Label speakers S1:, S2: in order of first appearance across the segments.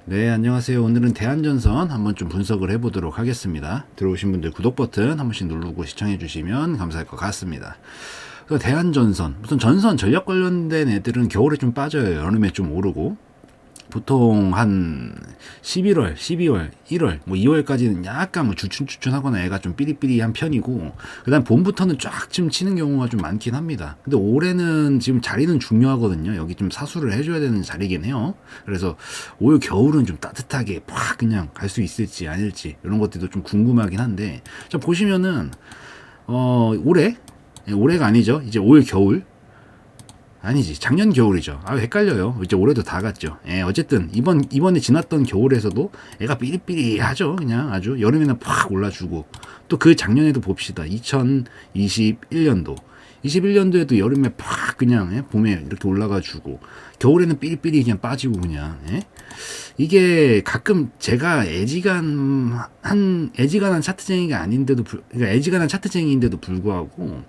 S1: 네, 안녕하세요. 오늘은 대한전선 한번 좀 분석을 해보도록 하겠습니다. 들어오신 분들 구독 버튼 한 번씩 누르고 시청해 주시면 감사할 것 같습니다. 그래서 대한전선, 무슨 전선 전력 관련된 애들은 겨울에 좀 빠져요. 여름에 좀 오르고. 보통 한 11월, 12월, 1월, 뭐 2월까지는 약간 뭐 주춤주춤하거나 애가 좀 삐리삐리한 편이고, 그 다음 봄부터는 쫙 좀 치는 경우가 좀 많긴 합니다. 근데 올해는 지금 자리는 중요하거든요. 여기 좀 사수를 해줘야 되는 자리긴 해요. 그래서 올 겨울은 좀 따뜻하게 팍 그냥 갈 수 있을지 아닐지 이런 것들도 좀 궁금하긴 한데, 자 보시면은 올해 올해가 아니죠. 이제 올 겨울 아니지 작년 겨울이죠. 아 헷갈려요. 이제 올해도 다 갔죠. 예, 어쨌든 이번에 지났던 겨울에서도 애가 삐리삐리하죠. 그냥 아주 여름에는 팍 올라주고 또 그 작년에도 봅시다. 2021년도 21년도에도 여름에 팍 그냥 봄에 이렇게 올라가주고 겨울에는 삐리삐리 그냥 빠지고 그냥 이게 가끔 제가 애지간한 차트쟁이가 아닌데도 그러니까 애지간한 차트쟁이인데도 불구하고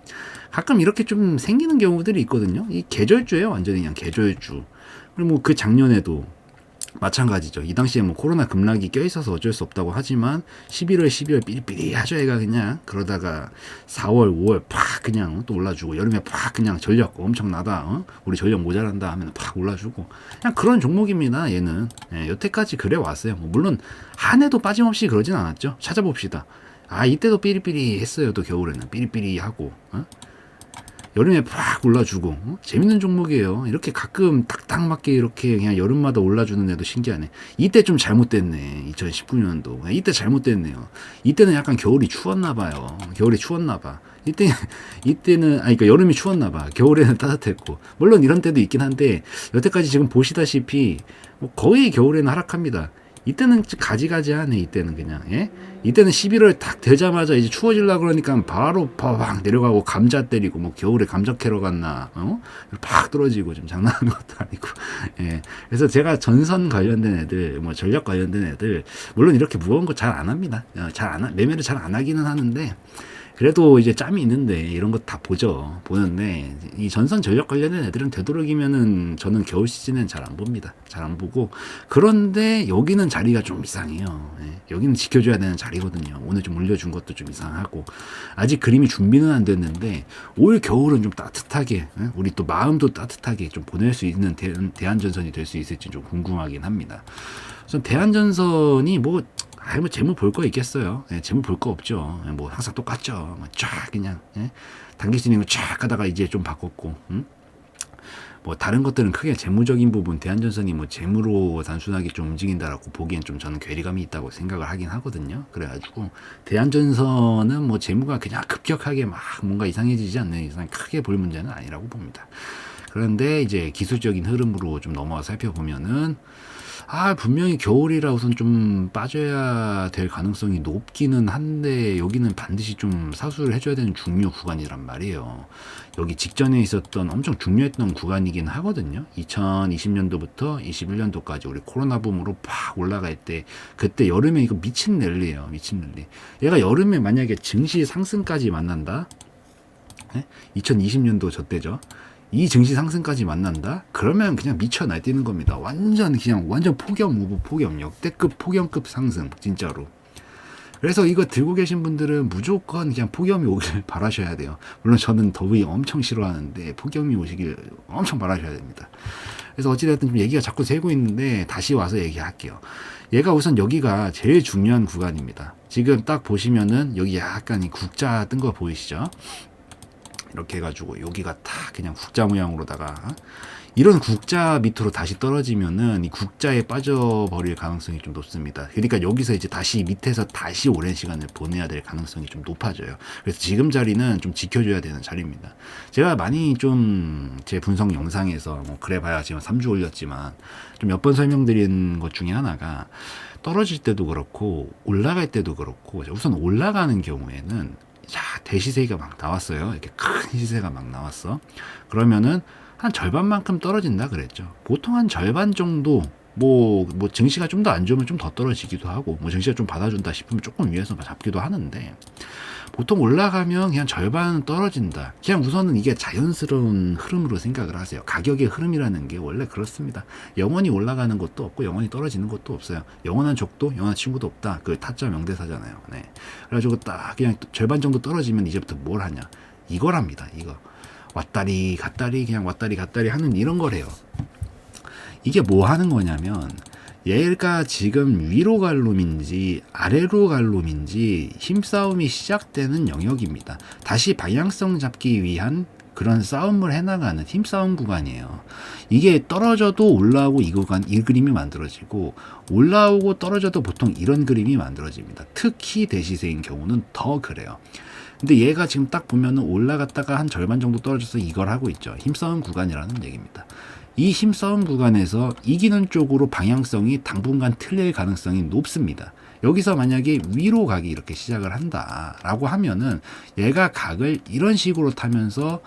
S1: 가끔 이렇게 좀 생기는 경우들이 있거든요. 이 계절주예요. 완전히 그냥 계절주. 그리고 뭐 그 작년에도 마찬가지죠. 이 당시에 뭐 코로나 급락이 껴있어서 어쩔 수 없다고 하지만 11월, 12월 삐리삐리 하죠. 애가 그냥 그러다가 4월, 5월 팍 그냥 또 올라주고 여름에 팍 그냥 전력 엄청나다. 우리 전력 모자란다 하면 팍 올라주고 그냥 그런 종목입니다. 얘는 여태까지 그래 왔어요. 뭐 물론 한 해도 빠짐없이 그러진 않았죠. 찾아봅시다. 아 이때도 삐리삐리 했어요. 또 겨울에는 삐리삐리 하고 여름에 팍 올라주고 재밌는 종목이에요. 이렇게 가끔 딱딱 맞게 이렇게 그냥 여름마다 올라주는 애도 신기하네. 이때 좀 잘못됐네. 2019년도 이때 잘못됐네요. 이때는 약간 겨울이 추웠나 봐요. 겨울이 추웠나 봐. 이때는 그러니까 여름이 추웠나 봐. 겨울에는 따뜻했고 물론 이런 때도 있긴 한데 여태까지 지금 보시다시피 뭐 거의 겨울에는 하락합니다. 이때는 가지가지하네. 이때는 그냥 이때는 11월 딱 되자마자 이제 추워질라 그러니까 바로 팍 내려가고 감자 때리고 뭐 겨울에 감자 캐러 갔나 팍 떨어지고 좀 장난하는 것도 아니고 그래서 제가 전선 관련된 애들 뭐 전력 관련된 애들 물론 이렇게 무거운 거 잘 안 합니다. 매매를 잘 안 하기는 하는데 그래도 이제 짬이 있는데 이런 거 다 보는데 이 전선 전력 관련된 애들은 되도록이면은 저는 겨울 시즌엔 잘 안 봅니다. 잘 안 보고 그런데 여기는 자리가 좀 이상해요. 여기는 지켜줘야 되는 자리거든요. 오늘 좀 올려준 것도 좀 이상하고 아직 그림이 준비는 안 됐는데 올 겨울은 좀 따뜻하게 우리 또 마음도 따뜻하게 좀 보낼 수 있는 대한전선이 될 수 있을지 좀 궁금하긴 합니다. 우선 대한전선이 뭐 재무 볼 거 있겠어요. 재무 볼 거 없죠. 뭐 항상 똑같죠. 쫙 그냥 단기 스윙을 쫙 가다가 이제 좀 바꿨고, 뭐 다른 것들은 크게 재무적인 부분 대한전선이 뭐 재무로 단순하게 좀 움직인다라고 보기엔 좀 저는 괴리감이 있다고 생각을 하긴 하거든요. 그래가지고 대한전선은 뭐 재무가 그냥 급격하게 막 뭔가 이상해지지 않는 이상 크게 볼 문제는 아니라고 봅니다. 그런데 이제 기술적인 흐름으로 좀 넘어와 살펴보면은 분명히 겨울이라 우선 좀 빠져야 될 가능성이 높기는 한데 여기는 반드시 좀 사수를 해줘야 되는 중요 구간이란 말이에요. 여기 직전에 있었던 엄청 중요했던 구간이긴 하거든요. 2020년도부터 21년도까지 우리 코로나 붐으로 팍 올라갈 때 그때 여름에 이거 미친 랠리예요. 미친 랠리. 얘가 여름에 만약에 증시 상승까지 만난다. 2020년도 저 때죠. 이 증시 상승까지 만난다? 그러면 그냥 미쳐 날뛰는 겁니다. 완전 폭염 오브 폭염, 역대급 폭염급 상승, 진짜로. 그래서 이거 들고 계신 분들은 무조건 그냥 폭염이 오길 바라셔야 돼요. 물론 저는 더위 엄청 싫어하는데 폭염이 오시길 엄청 바라셔야 됩니다. 그래서 어찌됐든 좀 얘기가 자꾸 새고 있는데 다시 와서 얘기할게요. 얘가 우선 여기가 제일 중요한 구간입니다. 지금 딱 보시면은 여기 약간 이 국자 뜬 거 보이시죠? 이렇게 해가지고 여기가 다 그냥 국자 모양으로다가 이런 국자 밑으로 다시 떨어지면은 이 국자에 빠져버릴 가능성이 좀 높습니다. 그러니까 여기서 이제 다시 밑에서 다시 오랜 시간을 보내야 될 가능성이 좀 높아져요. 그래서 지금 자리는 좀 지켜줘야 되는 자리입니다. 제가 많이 좀 제 분석 영상에서 뭐 그래봐야 지금 3주 올렸지만 좀 몇 번 설명드린 것 중에 하나가 떨어질 때도 그렇고 올라갈 때도 그렇고 우선 올라가는 경우에는 대시세가 막 나왔어요. 이렇게 큰 시세가 막 나왔어. 그러면은 한 절반만큼 떨어진다 그랬죠. 보통 한 절반 정도 뭐 증시가 좀 더 안 좋으면 좀 더 떨어지기도 하고, 뭐 증시가 좀 받아준다 싶으면 조금 위에서 잡기도 하는데, 보통 올라가면 그냥 절반 떨어진다. 그냥 우선은 이게 자연스러운 흐름으로 생각을 하세요. 가격의 흐름이라는 게 원래 그렇습니다. 영원히 올라가는 것도 없고 영원히 떨어지는 것도 없어요. 영원한 적도 영원한 친구도 없다. 그 타짜 명대사잖아요. 네. 그래가지고 딱 그냥 절반 정도 떨어지면 이제부터 뭘 하냐. 이거랍니다. 이거. 왔다리 갔다리 그냥 왔다리 갔다리 하는 이런 거래요. 이게 뭐 하는 거냐면, 얘가 지금 위로 갈 놈인지 아래로 갈 놈인지 힘싸움이 시작되는 영역입니다. 다시 방향성 잡기 위한 그런 싸움을 해나가는 힘싸움 구간이에요. 이게 떨어져도 올라오고 이 구간, 이 그림이 만들어지고, 올라오고 떨어져도 보통 이런 그림이 만들어집니다. 특히 대시세인 경우는 더 그래요. 근데 얘가 지금 딱 보면은 올라갔다가 한 절반 정도 떨어져서 이걸 하고 있죠. 힘싸움 구간이라는 얘기입니다. 이 힘싸움 구간에서 이기는 쪽으로 방향성이 당분간 틀릴 가능성이 높습니다. 여기서 만약에 위로 가기 이렇게 시작을 한다라고 하면은 얘가 각을 이런 식으로 타면서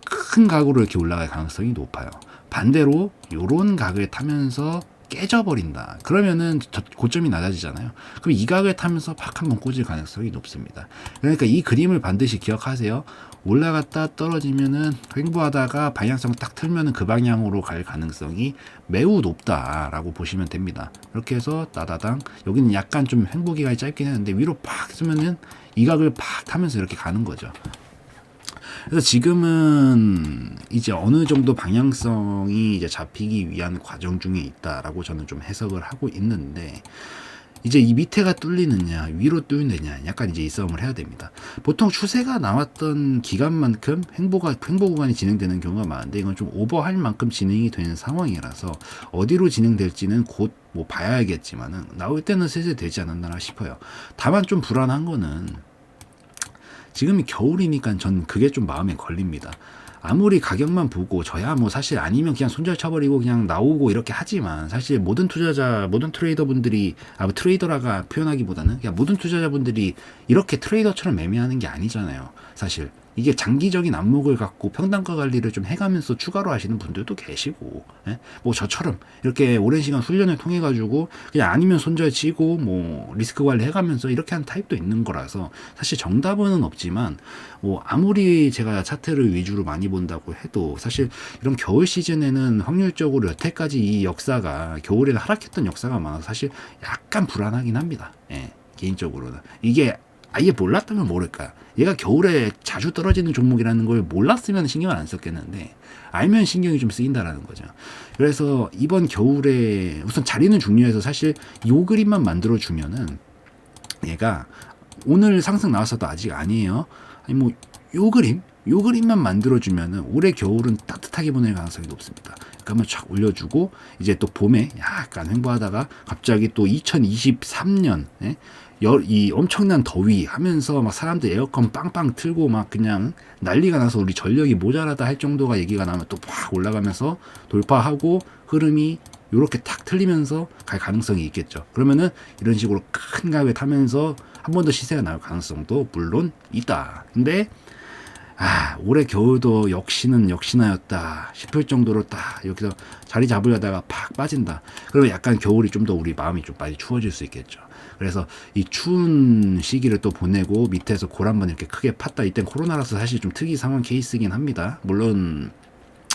S1: 큰 각으로 이렇게 올라갈 가능성이 높아요. 반대로 요런 각을 타면서 깨져버린다. 그러면은 고점이 낮아지잖아요. 그럼 이 각을 타면서 팍 한번 꽂을 가능성이 높습니다. 그러니까 이 그림을 반드시 기억하세요. 올라갔다 떨어지면은 횡보하다가 방향성 딱 틀면은 그 방향으로 갈 가능성이 매우 높다라고 보시면 됩니다. 이렇게 해서 따다당, 여기는 약간 좀 횡보 기간이 짧긴 했는데 위로 팍 쓰면은 이 각을 팍 타면서 이렇게 가는 거죠. 그래서 지금은 이제 어느 정도 방향성이 이제 잡히기 위한 과정 중에 있다라고 저는 좀 해석을 하고 있는데, 이제 이 밑에가 뚫리느냐 위로 뚫느냐 약간 이제 이 싸움을 해야 됩니다. 보통 추세가 나왔던 기간만큼 횡보 구간이 진행되는 경우가 많은데, 이건 좀 오버할 만큼 진행이 되는 상황이라서 어디로 진행될지는 곧 뭐 봐야겠지만은 나올 때는 슬슬 되지 않았나 싶어요. 다만 좀 불안한 거는 지금이 겨울이니까 전 그게 좀 마음에 걸립니다. 아무리 가격만 보고 저야 뭐 사실 아니면 그냥 손절 쳐버리고 그냥 나오고 이렇게 하지만, 사실 모든 투자자, 모든 트레이더분들이, 트레이더라가 표현하기보다는 그냥 모든 투자자분들이 이렇게 트레이더처럼 매매하는 게 아니잖아요. 사실 이게 장기적인 안목을 갖고 평단가 관리를 좀 해가면서 추가로 하시는 분들도 계시고, 예? 뭐 저처럼 이렇게 오랜 시간 훈련을 통해 가지고 그냥 아니면 손절 치고 뭐 리스크 관리 해가면서 이렇게 한 타입도 있는 거라서 사실 정답은 없지만, 뭐 아무리 제가 차트를 위주로 많이 본다고 해도 사실 이런 겨울 시즌에는 확률적으로 여태까지 이 역사가 겨울에는 하락했던 역사가 많아서 사실 약간 불안하긴 합니다. 예, 개인적으로는 이게 아예 몰랐다면 모를까. 얘가 겨울에 자주 떨어지는 종목이라는 걸 몰랐으면 신경을 안 썼겠는데, 알면 신경이 좀 쓰인다라는 거죠. 그래서 이번 겨울에 우선 자리는 중요해서 사실 요 그림만 만들어 주면은, 얘가 오늘 상승 나왔어도 아직 아니에요. 아니 뭐 요 그림만 만들어 주면은 올해 겨울은 따뜻하게 보낼 가능성이 높습니다. 그러니까 한번 쫙 올려주고, 이제 또 봄에 약간 횡보하다가 갑자기 또 2023년 이 엄청난 더위 하면서 막 사람들 에어컨 빵빵 틀고 막 그냥 난리가 나서 우리 전력이 모자라다 할 정도가 얘기가 나면 또 팍 올라가면서 돌파하고 흐름이 요렇게 탁 틀리면서 갈 가능성이 있겠죠. 그러면은 이런 식으로 큰 가격에 타면서 한 번 더 시세가 나올 가능성도 물론 있다. 근데 올해 겨울도 역시나였다 싶을 정도로 딱 여기서 자리 잡으려다가 팍 빠진다. 그러면 약간 겨울이 좀 더 우리 마음이 좀 많이 추워질 수 있겠죠. 그래서 이 추운 시기를 또 보내고 밑에서 골 한번 이렇게 크게 팠다. 이땐 코로나라서 사실 좀 특이 상황 케이스긴 합니다. 물론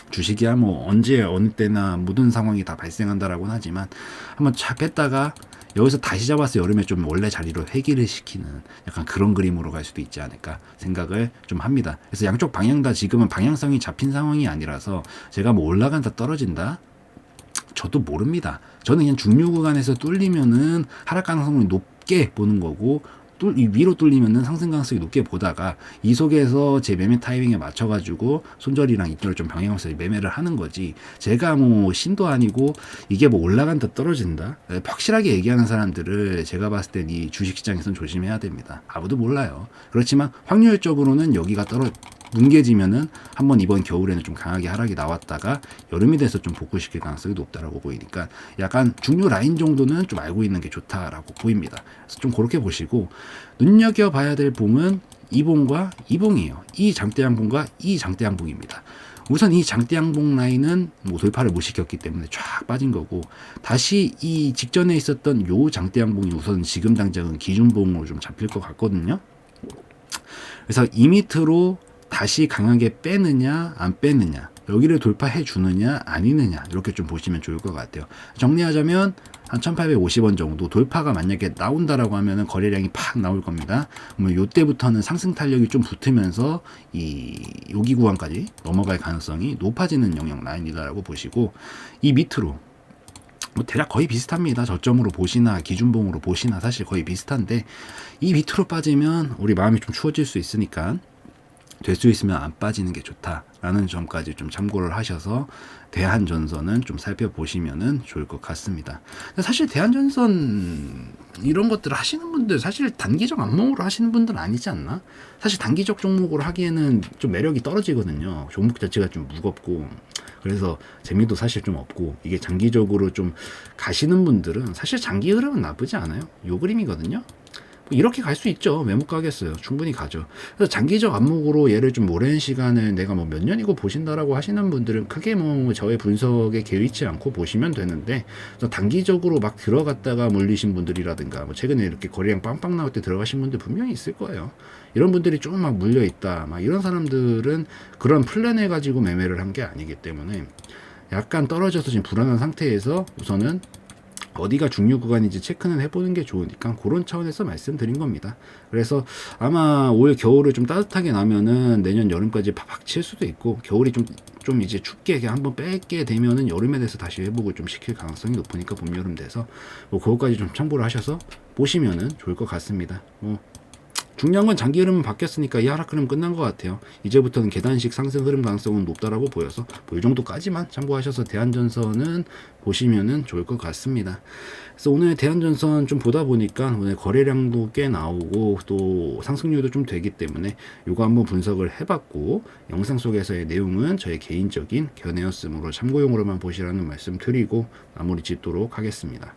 S1: 주식이야 뭐 언제 어느 때나 모든 상황이 다 발생한다라고는 하지만, 한번 차 뺐다가 여기서 다시 잡아서 여름에 좀 원래 자리로 회귀를 시키는 약간 그런 그림으로 갈 수도 있지 않을까 생각을 좀 합니다. 그래서 양쪽 방향 다 지금은 방향성이 잡힌 상황이 아니라서 제가 뭐 올라간다 떨어진다 저도 모릅니다. 저는 그냥 중류 구간에서 뚫리면은 하락 가능성을 높게 보는 거고, 위로 뚫리면은 상승 가능성이 높게 보다가 이 속에서 제 매매 타이밍에 맞춰가지고 손절이랑 입절을 좀 병행하면서 매매를 하는 거지, 제가 뭐 신도 아니고 이게 뭐 올라간다 떨어진다 확실하게 얘기하는 사람들을 제가 봤을 땐 이 주식시장에서는 조심해야 됩니다. 아무도 몰라요. 그렇지만 확률적으로는 여기가 뭉개지면은 한번 이번 겨울에는 좀 강하게 하락이 나왔다가 여름이 돼서 좀 복구시킬 가능성이 높다라고 보이니까, 약간 중요 라인 정도는 좀 알고 있는 게 좋다라고 보입니다. 그래서 좀 그렇게 보시고, 눈여겨봐야 될 봉은 이 봉과 이 봉이에요. 이 장대양봉과 이 장대양봉입니다. 우선 이 장대 양봉 라인은 뭐 돌파를 못 시켰기 때문에 쫙 빠진 거고, 다시 이 직전에 있었던 요 장대 양봉이 우선 지금 당장은 기준봉으로 좀 잡힐 것 같거든요. 그래서 이 밑으로 다시 강하게 빼느냐 안 빼느냐, 여기를 돌파해 주느냐 아니느냐, 이렇게 좀 보시면 좋을 것 같아요. 정리하자면 한 1850원 정도 돌파가 만약에 나온다라고 하면은 거래량이 팍 나올 겁니다. 그러면 요때부터는 상승 탄력이 좀 붙으면서 이 여기 구간까지 넘어갈 가능성이 높아지는 영역 라인이다라고 보시고, 이 밑으로 뭐 대략 거의 비슷합니다. 저점으로 보시나 기준봉으로 보시나 사실 거의 비슷한데, 이 밑으로 빠지면 우리 마음이 좀 추워질 수 있으니까 될 수 있으면 안 빠지는 게 좋다라는 점까지 좀 참고를 하셔서 대한전선은 좀 살펴보시면은 좋을 것 같습니다. 사실 대한전선 이런 것들을 하시는 분들, 사실 단기적 안목으로 하시는 분들은 아니지 않나? 사실 단기적 종목으로 하기에는 좀 매력이 떨어지거든요. 종목 자체가 좀 무겁고, 그래서 재미도 사실 좀 없고, 이게 장기적으로 좀 가시는 분들은 사실 장기 흐름은 나쁘지 않아요. 요 그림이거든요. 이렇게 갈 수 있죠. 왜 못 가겠어요. 충분히 가죠. 그래서 장기적 안목으로 얘를 좀 오랜 시간을 내가 뭐 몇 년이고 보신다라고 하시는 분들은 크게 뭐 저의 분석에 개의치 않고 보시면 되는데, 단기적으로 막 들어갔다가 물리신 분들이라든가, 뭐 최근에 이렇게 거래량 빵빵 나올 때 들어가신 분들 분명히 있을 거예요. 이런 분들이 좀 막 물려 있다, 막 이런 사람들은 그런 플랜을 가지고 매매를 한 게 아니기 때문에 약간 떨어져서 지금 불안한 상태에서 우선은 어디가 중요 구간인지 체크는 해보는 게 좋으니까 그런 차원에서 말씀드린 겁니다. 그래서 아마 올 겨울을 좀 따뜻하게 나면은 내년 여름까지 팍팍 칠 수도 있고, 겨울이 좀 이제 춥게 한번 뺏게 되면은 여름에 대해서 다시 회복을 좀 시킬 가능성이 높으니까 봄 여름 돼서 뭐 그것까지 좀 참고를 하셔서 보시면은 좋을 것 같습니다. 중요한 건 장기 흐름은 바뀌었으니까 이 하락 흐름 끝난 것 같아요. 이제부터는 계단식 상승 흐름 가능성은 높다라고 보여서 뭐 이 정도까지만 참고하셔서 대한전선은 보시면은 좋을 것 같습니다. 그래서 오늘 대한전선 좀 보다 보니까 오늘 거래량도 꽤 나오고 또 상승률도 좀 되기 때문에 요거 한번 분석을 해봤고, 영상 속에서의 내용은 저의 개인적인 견해였으므로 참고용으로만 보시라는 말씀 드리고 마무리 짓도록 하겠습니다.